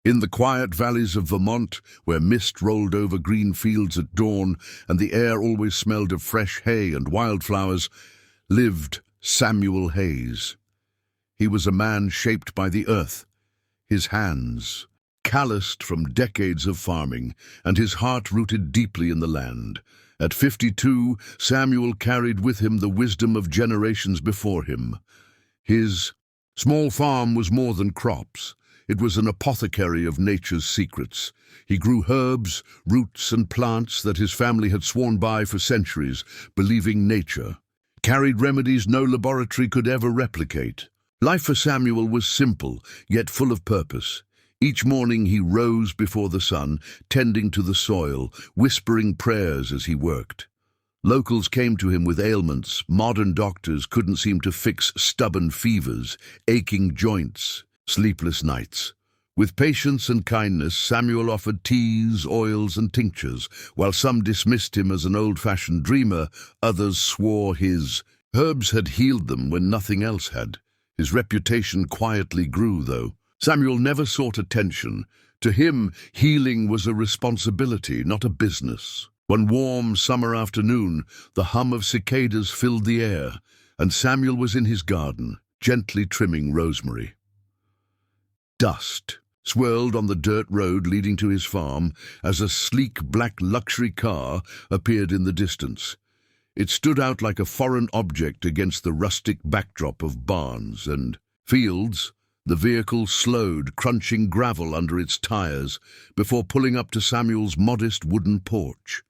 In the quiet valleys of Vermont, where mist rolled over green fields at dawn and the air always smelled of fresh hay and wildflowers, lived Samuel Hayes. He was a man shaped by the earth, his hands calloused from decades of farming, and his heart rooted deeply in the land. At 52, Samuel carried with him the wisdom of generations before him. His small farm was more than crops. It was an apothecary of nature's secrets. He grew herbs, roots, and plants that his family had sworn by for centuries, believing nature carried remedies no laboratory could ever replicate. Life for Samuel was simple, yet full of purpose. Each morning he rose before the sun, tending to the soil, whispering prayers as he worked. Locals came to him with ailments. Modern doctors couldn't seem to fix stubborn fevers, aching joints, sleepless nights. With patience and kindness, Samuel offered teas, oils, and tinctures. While some dismissed him as an old-fashioned dreamer, others swore his herbs had healed them when nothing else had. His reputation quietly grew, though. Samuel never sought attention. To him, healing was a responsibility, not a business. One warm summer afternoon, the hum of cicadas filled the air, and Samuel was in his garden, gently trimming rosemary. Dust swirled on the dirt road leading to his farm as a sleek black luxury car appeared in the distance. It stood out like a foreign object against the rustic backdrop of barns and fields. The vehicle slowed, crunching gravel under its tires, before pulling up to Samuel's modest wooden porch.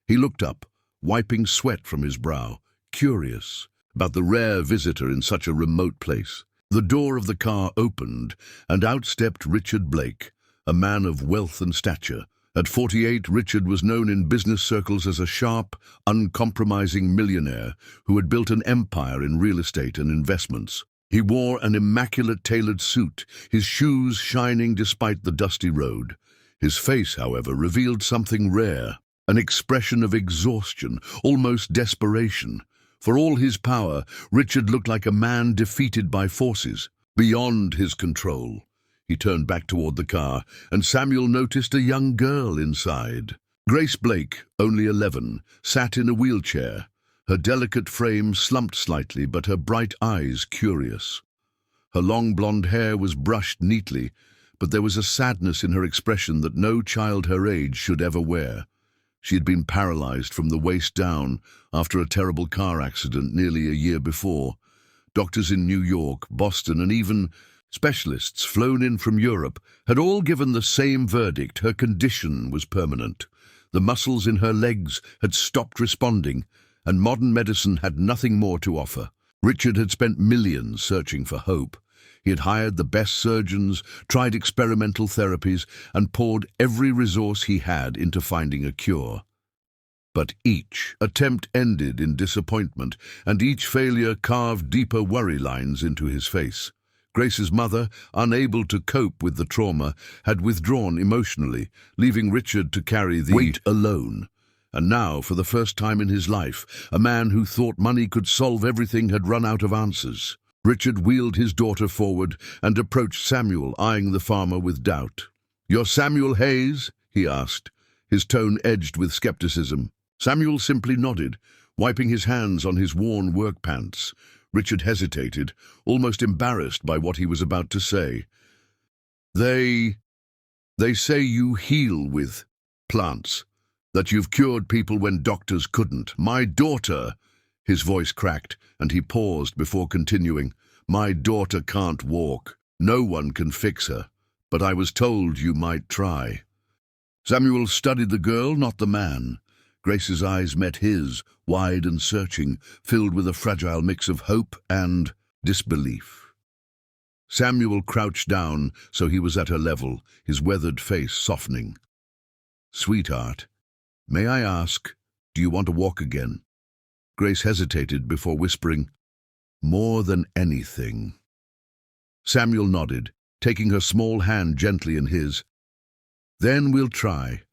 He looked up, wiping sweat from his brow, curious about the rare visitor in such a remote place. The door of the car opened, and out stepped Richard Blake, a man of wealth and stature. At 48, Richard was known in business circles as a sharp, uncompromising millionaire who had built an empire in real estate and investments. He wore an immaculate tailored suit, his shoes shining despite the dusty road. His face, however, revealed something rare, an expression of exhaustion, almost desperation. For all his power, Richard looked like a man defeated by forces beyond his control. He turned back toward the car, and Samuel noticed a young girl inside. Grace Blake, only 11, sat in a wheelchair. Her delicate frame slumped slightly, but her bright eyes curious. Her long blonde hair was brushed neatly, but there was a sadness in her expression that no child her age should ever wear. She had been paralyzed from the waist down after a terrible car accident nearly a year before. Doctors in New York, Boston, and even specialists flown in from Europe had all given the same verdict: her condition was permanent. The muscles in her legs had stopped responding, and modern medicine had nothing more to offer. Richard had spent millions searching for hope. He had hired the best surgeons, tried experimental therapies, and poured every resource he had into finding a cure. But each attempt ended in disappointment, and each failure carved deeper worry lines into his face. Grace's mother, unable to cope with the trauma, had withdrawn emotionally, leaving Richard to carry the weight alone. And now, for the first time in his life, a man who thought money could solve everything had run out of answers. Richard wheeled his daughter forward and approached Samuel, eyeing the farmer with doubt. "You're Samuel Hayes?" he asked, his tone edged with skepticism. Samuel simply nodded, wiping his hands on his worn work pants. Richard hesitated, almost embarrassed by what he was about to say. They say you heal with plants, that you've cured people when doctors couldn't. My daughter," his voice cracked, and he paused before continuing, "my daughter can't walk. No one can fix her, but I was told you might try." Samuel studied the girl, not the man. Grace's eyes met his, wide and searching, filled with a fragile mix of hope and disbelief. Samuel crouched down so he was at her level, his weathered face softening. "Sweetheart, may I ask, do you want to walk again?" Grace hesitated before whispering, "More than anything." Samuel nodded, taking her small hand gently in his. "Then we'll try.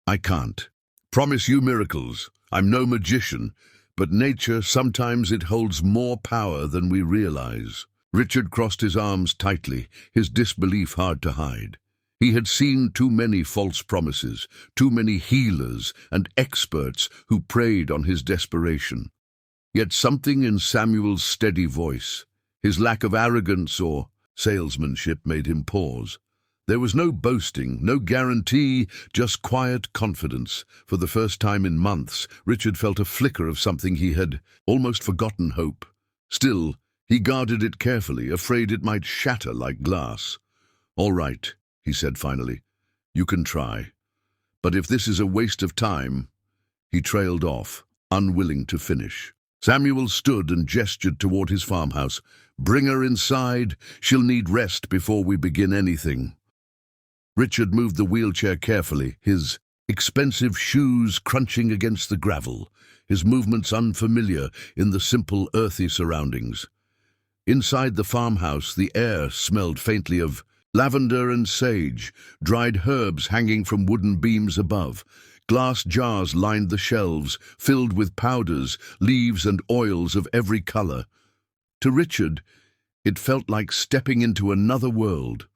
I can't promise you miracles. I'm no magician, but nature, sometimes it holds more power than we realize." Richard crossed his arms tightly, his disbelief hard to hide. He had seen too many false promises, too many healers and experts who preyed on his desperation. Yet something in Samuel's steady voice, his lack of arrogance or salesmanship, made him pause. There was no boasting, no guarantee, just quiet confidence. For the first time in months, Richard felt a flicker of something he had almost forgotten: hope. Still, he guarded it carefully, afraid it might shatter like glass. "All right," he said finally. "You can try. But if this is a waste of time—" He trailed off, unwilling to finish. Samuel stood and gestured toward his farmhouse. "Bring her inside. She'll need rest before we begin anything." Richard moved the wheelchair carefully, his expensive shoes crunching against the gravel, his movements unfamiliar in the simple, earthy surroundings. Inside the farmhouse, the air smelled faintly of lavender and sage, dried herbs hanging from wooden beams above. Glass jars lined the shelves, filled with powders, leaves, and oils of every color. To Richard, it felt like stepping into another world,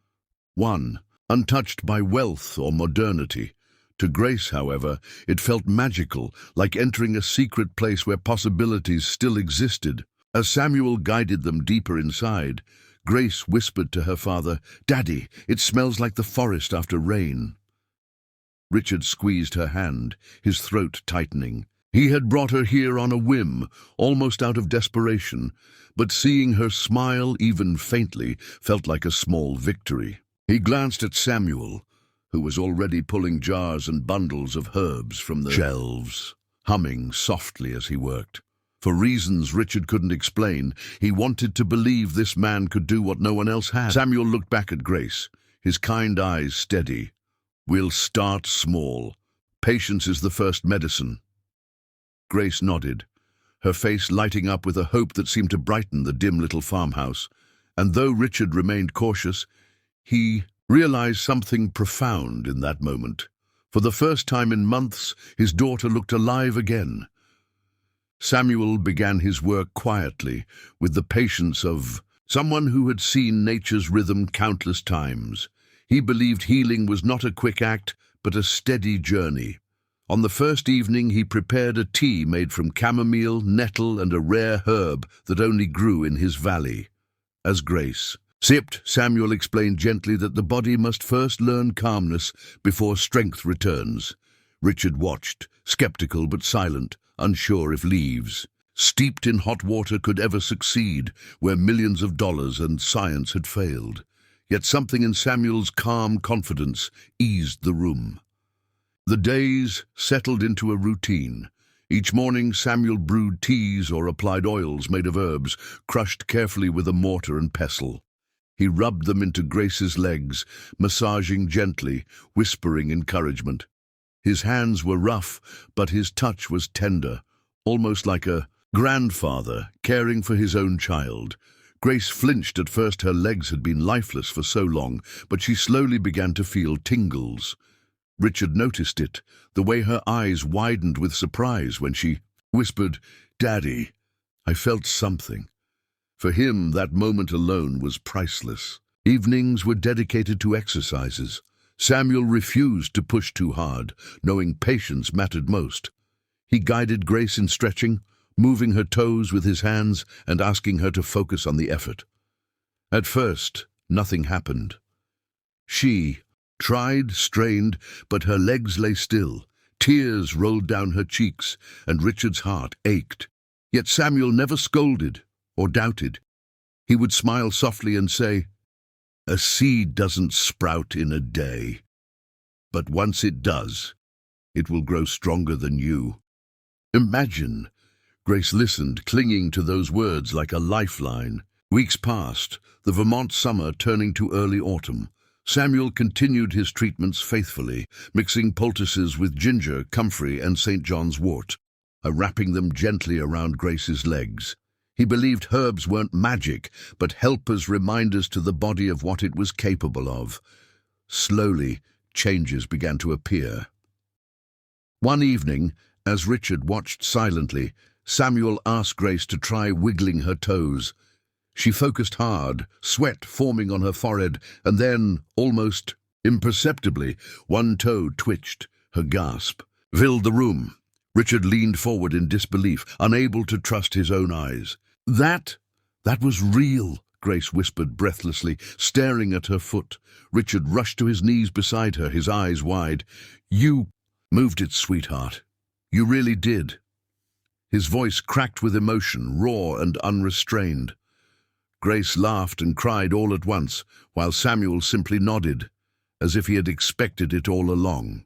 one untouched by wealth or modernity. To Grace, however, it felt magical, like entering a secret place where possibilities still existed. As Samuel guided them deeper inside, Grace whispered to her father, "Daddy, it smells like the forest after rain." Richard squeezed her hand, his throat tightening. He had brought her here on a whim, almost out of desperation, but seeing her smile even faintly felt like a small victory. He glanced at Samuel, who was already pulling jars and bundles of herbs from the shelves, humming softly as he worked. For reasons Richard couldn't explain, he wanted to believe this man could do what no one else had. Samuel looked back at Grace, his kind eyes steady. "We'll start small. Patience is the first medicine." Grace nodded, her face lighting up with a hope that seemed to brighten the dim little farmhouse. And though Richard remained cautious, he realized something profound in that moment. For the first time in months, his daughter looked alive again. Samuel began his work quietly, with the patience of someone who had seen nature's rhythm countless times. He believed healing was not a quick act, but a steady journey. On the first evening, he prepared a tea made from chamomile, nettle, and a rare herb that only grew in his valley. As Grace sipped, Samuel explained gently that the body must first learn calmness before strength returns. Richard watched, skeptical but silent, unsure if leaves steeped in hot water could ever succeed where millions of dollars and science had failed. Yet something in Samuel's calm confidence eased the room. The days settled into a routine. Each morning Samuel brewed teas or applied oils made of herbs, crushed carefully with a mortar and pestle. He rubbed them into Grace's legs, massaging gently, whispering encouragement. His hands were rough, but his touch was tender, almost like a grandfather caring for his own child. Grace flinched at first. Her legs had been lifeless for so long, but she slowly began to feel tingles. Richard noticed it, the way her eyes widened with surprise when she whispered, "Daddy." I felt something. For him, that moment alone was priceless. Evenings were dedicated to exercises. Samuel refused to push too hard, knowing patience mattered most. He guided Grace in stretching, moving her toes with his hands and asking her to focus on the effort. At first, nothing happened. She tried, strained, but her legs lay still. Tears rolled down her cheeks, and Richard's heart ached. Yet Samuel never scolded or doubted. He would smile softly and say, "A seed doesn't sprout in a day, but once it does, it will grow stronger than you." Imagine. Grace listened, clinging to those words like a lifeline. Weeks passed, the Vermont summer turning to early autumn. Samuel continued his treatments faithfully, mixing poultices with ginger, comfrey, and St. John's wort, wrapping them gently around Grace's legs. He believed herbs weren't magic, but helpers, reminders to the body of what it was capable of. Slowly, changes began to appear. One evening, as Richard watched silently, Samuel asked Grace to try wiggling her toes. She focused hard, sweat forming on her forehead, and then, almost Imperceptibly, one toe twitched. Her gasp filled the room. Richard leaned forward in disbelief, unable to trust his own eyes. That was real, Grace whispered breathlessly, staring at her foot. Richard rushed to his knees beside her, his eyes wide. You moved it, sweetheart. You really did. His voice cracked with emotion, raw and unrestrained. Grace laughed and cried all at once, while Samuel simply nodded, as if he had expected it all along.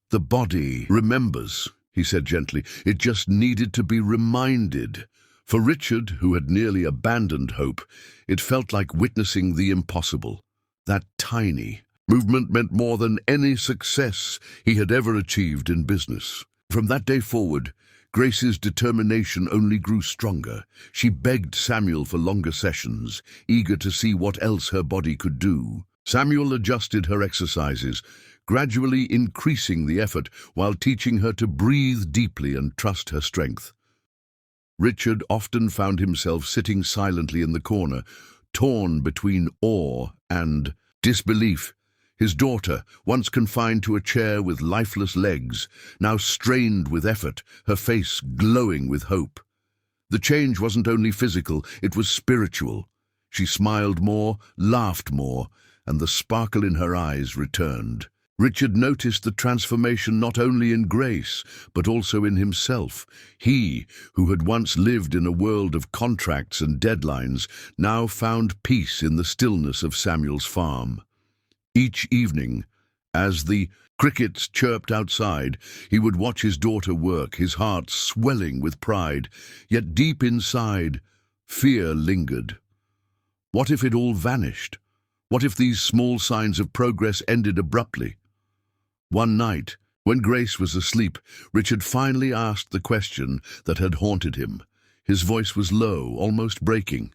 The body remembers, he said gently. It just needed to be reminded. For Richard, who had nearly abandoned hope, it felt like witnessing the impossible. That tiny movement meant more than any success he had ever achieved in business. From that day forward, Grace's determination only grew stronger. She begged Samuel for longer sessions, eager to see what else her body could do. Samuel adjusted her exercises, gradually increasing the effort while teaching her to breathe deeply and trust her strength. Richard often found himself sitting silently in the corner, torn between awe and disbelief. His daughter, once confined to a chair with lifeless legs, now strained with effort, her face glowing with hope. The change wasn't only physical, it was spiritual. She smiled more, laughed more, and the sparkle in her eyes returned. Richard noticed the transformation not only in Grace, but also in himself. He, who had once lived in a world of contracts and deadlines, now found peace in the stillness of Samuel's farm. Each evening, as the crickets chirped outside, he would watch his daughter work, his heart swelling with pride. Yet deep inside, fear lingered. What if it all vanished? What if these small signs of progress ended abruptly? One night, when Grace was asleep, Richard finally asked the question that had haunted him. His voice was low, almost breaking.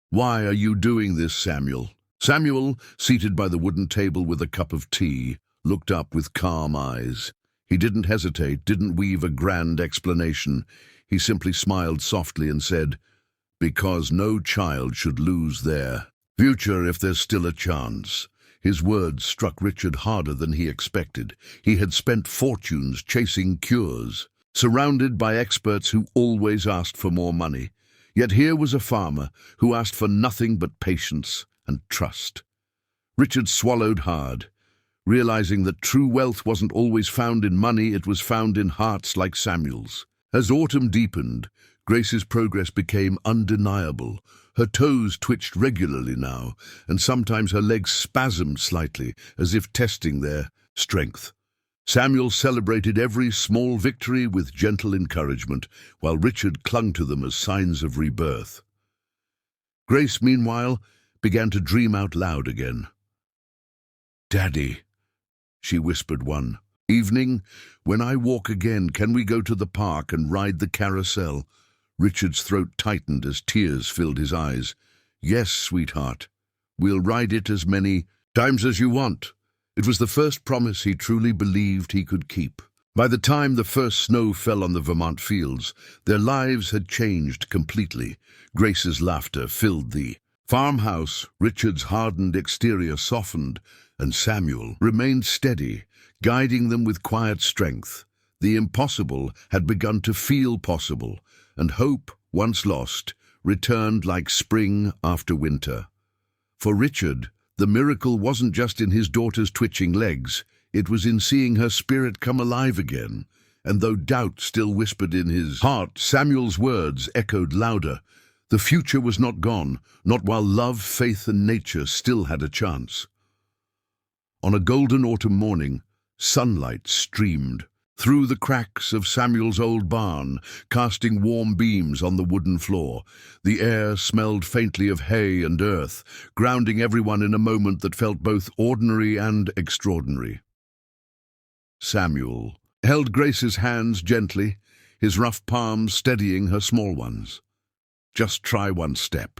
"Why are you doing this, Samuel?" Samuel, seated by the wooden table with a cup of tea, looked up with calm eyes. He didn't hesitate, didn't weave a grand explanation. He simply smiled softly and said, "Because no child should lose their future if there's still a chance." His words struck Richard harder than he expected. He had spent fortunes chasing cures, surrounded by experts who always asked for more money. Yet here was a farmer who asked for nothing but patience and trust. Richard swallowed hard, realizing that true wealth wasn't always found in money, it was found in hearts like Samuel's. As autumn deepened, Grace's progress became undeniable. Her toes twitched regularly now, and sometimes her legs spasmed slightly, as if testing their strength. Samuel celebrated every small victory with gentle encouragement, while Richard clung to them as signs of rebirth. Grace, meanwhile, began to dream out loud again. "Daddy," she whispered one evening, "when I walk again, can we go to the park and ride the carousel?" Richard's throat tightened as tears filled his eyes. "Yes, sweetheart. We'll ride it as many times as you want." It was the first promise he truly believed he could keep. By the time the first snow fell on the Vermont fields, their lives had changed completely. Grace's laughter filled the farmhouse, Richard's hardened exterior softened, and Samuel remained steady, guiding them with quiet strength. The impossible had begun to feel possible, and hope, once lost, returned like spring after winter. For Richard, the miracle wasn't just in his daughter's twitching legs, it was in seeing her spirit come alive again. And though doubt still whispered in his heart, Samuel's words echoed louder. The future was not gone, not while love, faith, and nature still had a chance. On a golden autumn morning, sunlight streamed through the cracks of Samuel's old barn, casting warm beams on the wooden floor. The air smelled faintly of hay and earth, grounding everyone in a moment that felt both ordinary and extraordinary. Samuel held Grace's hands gently, his rough palms steadying her small ones. "Just try one step,"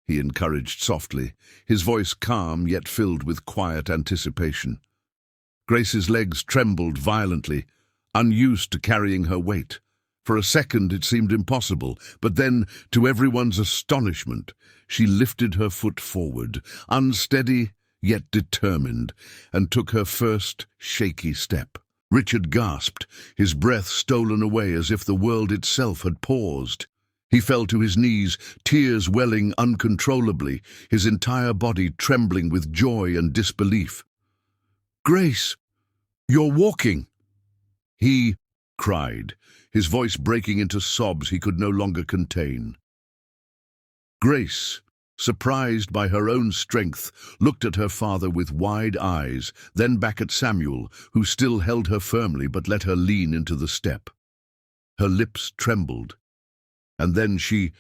he encouraged softly, his voice calm yet filled with quiet anticipation. Grace's legs trembled violently, unused to carrying her weight. For a second it seemed impossible, but then, to everyone's astonishment, she lifted her foot forward, unsteady yet determined, and took her first shaky step. Richard gasped, his breath stolen away as if the world itself had paused. He fell to his knees, tears welling uncontrollably, his entire body trembling with joy and disbelief. "Grace, you're walking!" He cried, his voice breaking into sobs he could no longer contain. Grace, surprised by her own strength, looked at her father with wide eyes, then back at Samuel, who still held her firmly but let her lean into the step. Her lips trembled, and then she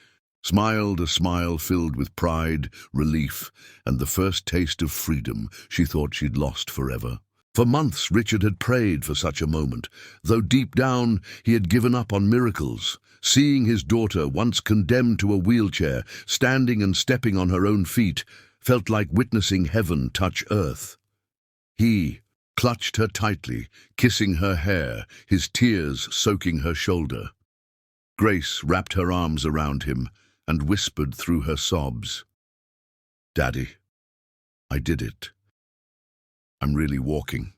smiled a smile filled with pride, relief, and the first taste of freedom she thought she'd lost forever. For months Richard had prayed for such a moment, though deep down he had given up on miracles. Seeing his daughter, once condemned to a wheelchair, standing and stepping on her own feet, felt like witnessing heaven touch earth. He clutched her tightly, kissing her hair, his tears soaking her shoulder. Grace wrapped her arms around him and whispered through her sobs, "Daddy, I did it. I'm really walking."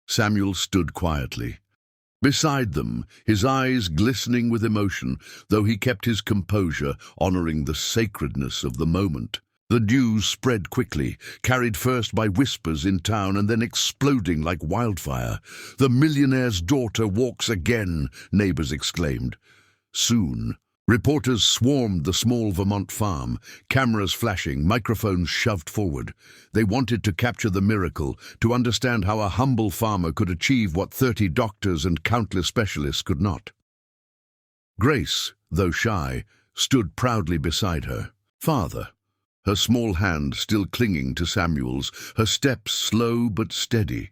Samuel stood quietly. Beside them, his eyes glistening with emotion, though he kept his composure, honoring the sacredness of the moment. The news spread quickly, carried first by whispers in town and then exploding like wildfire. "The millionaire's daughter walks again," neighbors exclaimed. Soon, reporters swarmed the small Vermont farm, cameras flashing, microphones shoved forward. They wanted to capture the miracle, to understand how a humble farmer could achieve what 30 doctors and countless specialists could not. Grace, though shy, stood proudly beside her father, her small hand still clinging to Samuel's, her steps slow but steady.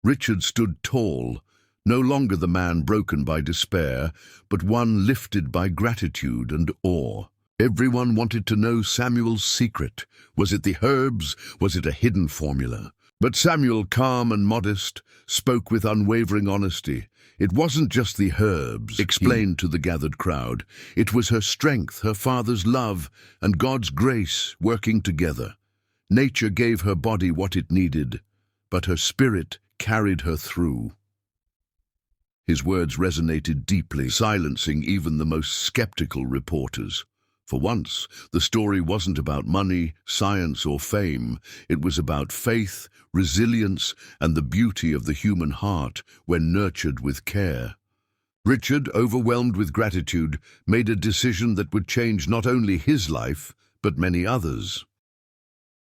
Richard stood tall, no longer the man broken by despair, but one lifted by gratitude and awe. Everyone wanted to know Samuel's secret. Was it the herbs? Was it a hidden formula? But Samuel, calm and modest, spoke with unwavering honesty. It wasn't just the herbs, explained to the gathered crowd. It was her strength, her father's love, and God's grace working together. Nature gave her body what it needed, but her spirit carried her through. His words resonated deeply, silencing even the most skeptical reporters. For once, the story wasn't about money, science, or fame. It was about faith, resilience, and the beauty of the human heart when nurtured with care. Richard, overwhelmed with gratitude, made a decision that would change not only his life, but many others.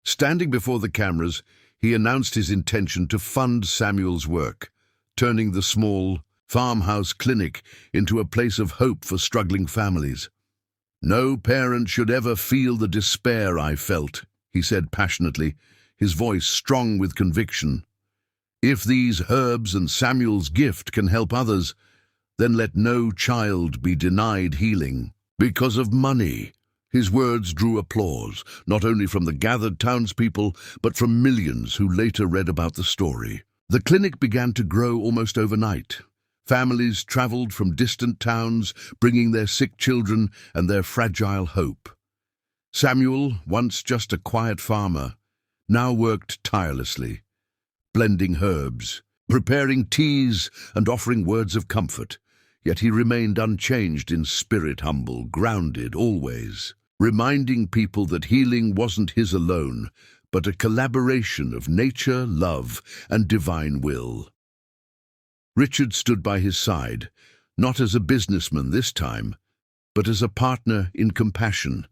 Standing before the cameras, he announced his intention to fund Samuel's work, turning the small farmhouse clinic into a place of hope for struggling families. "No parent should ever feel the despair I felt," he said passionately, his voice strong with conviction. "If these herbs and Samuel's gift can help others, then let no child be denied healing. Because of money." His words drew applause, not only from the gathered townspeople, but from millions who later read about the story. The clinic began to grow almost overnight. Families traveled from distant towns, bringing their sick children and their fragile hope. Samuel, once just a quiet farmer, now worked tirelessly, blending herbs, preparing teas, and offering words of comfort. Yet he remained unchanged in spirit, humble, grounded always, reminding people that healing wasn't his alone, but a collaboration of nature, love, and divine will. Richard stood by his side, not as a businessman this time, but as a partner in compassion.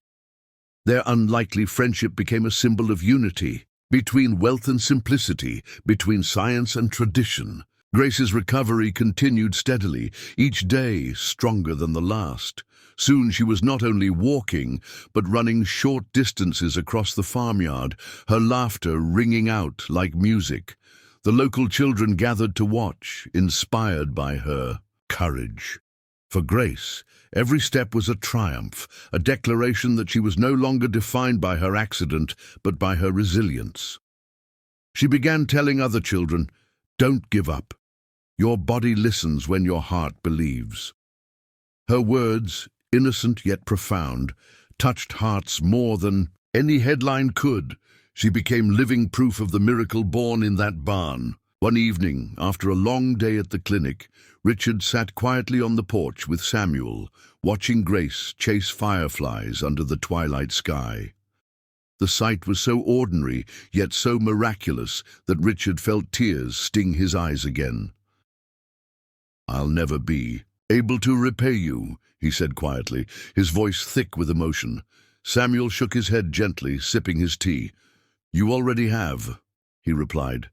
Their unlikely friendship became a symbol of unity, between wealth and simplicity, between science and tradition. Grace's recovery continued steadily, each day stronger than the last. Soon she was not only walking, but running short distances across the farmyard, her laughter ringing out like music. The local children gathered to watch, inspired by her courage. For Grace, every step was a triumph, a declaration that she was no longer defined by her accident, but by her resilience. She began telling other children, "Don't give up. Your body listens when your heart believes." Her words, innocent yet profound, touched hearts more than any headline could. She became living proof of the miracle born in that barn. One evening, after a long day at the clinic, Richard sat quietly on the porch with Samuel, watching Grace chase fireflies under the twilight sky. The sight was so ordinary, yet so miraculous, that Richard felt tears sting his eyes again. "I'll never be able to repay you," he said quietly, his voice thick with emotion. Samuel shook his head gently, sipping his tea. "You already have," he replied.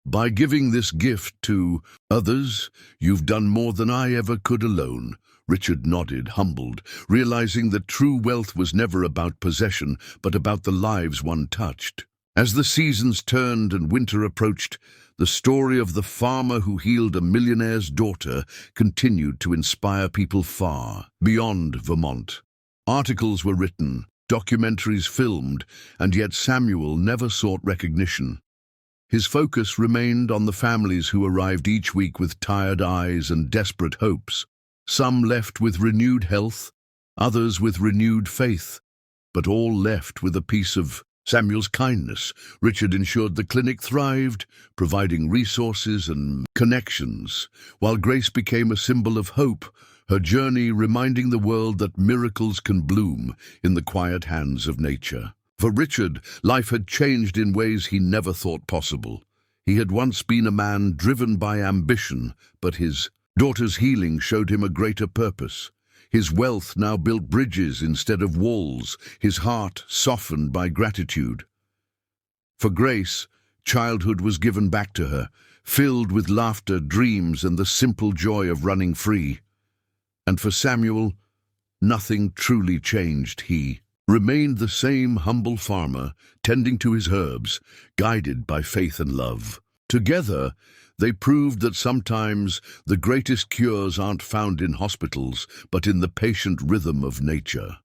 "By giving this gift to others, you've done more than I ever could alone." Richard nodded, humbled, realizing that true wealth was never about possession, but about the lives one touched. As the seasons turned and winter approached, the story of the farmer who healed a millionaire's daughter continued to inspire people far beyond Vermont. Articles were written, documentaries filmed, and yet Samuel never sought recognition. His focus remained on the families who arrived each week with tired eyes and desperate hopes. Some left with renewed health, others with renewed faith, but all left with a piece of Samuel's kindness. Richard ensured the clinic thrived, providing resources and connections, while Grace became a symbol of hope, her journey reminding the world that miracles can bloom in the quiet hands of nature. For Richard, life had changed in ways he never thought possible. He had once been a man driven by ambition, but his daughter's healing showed him a greater purpose. His wealth now built bridges instead of walls, his heart softened by gratitude. For Grace, childhood was given back to her, filled with laughter, dreams, and the simple joy of running free. And for Samuel, nothing truly changed. He remained the same humble farmer, tending to his herbs, guided by faith and love. Together, they proved that sometimes the greatest cures aren't found in hospitals, but in the patient rhythm of nature.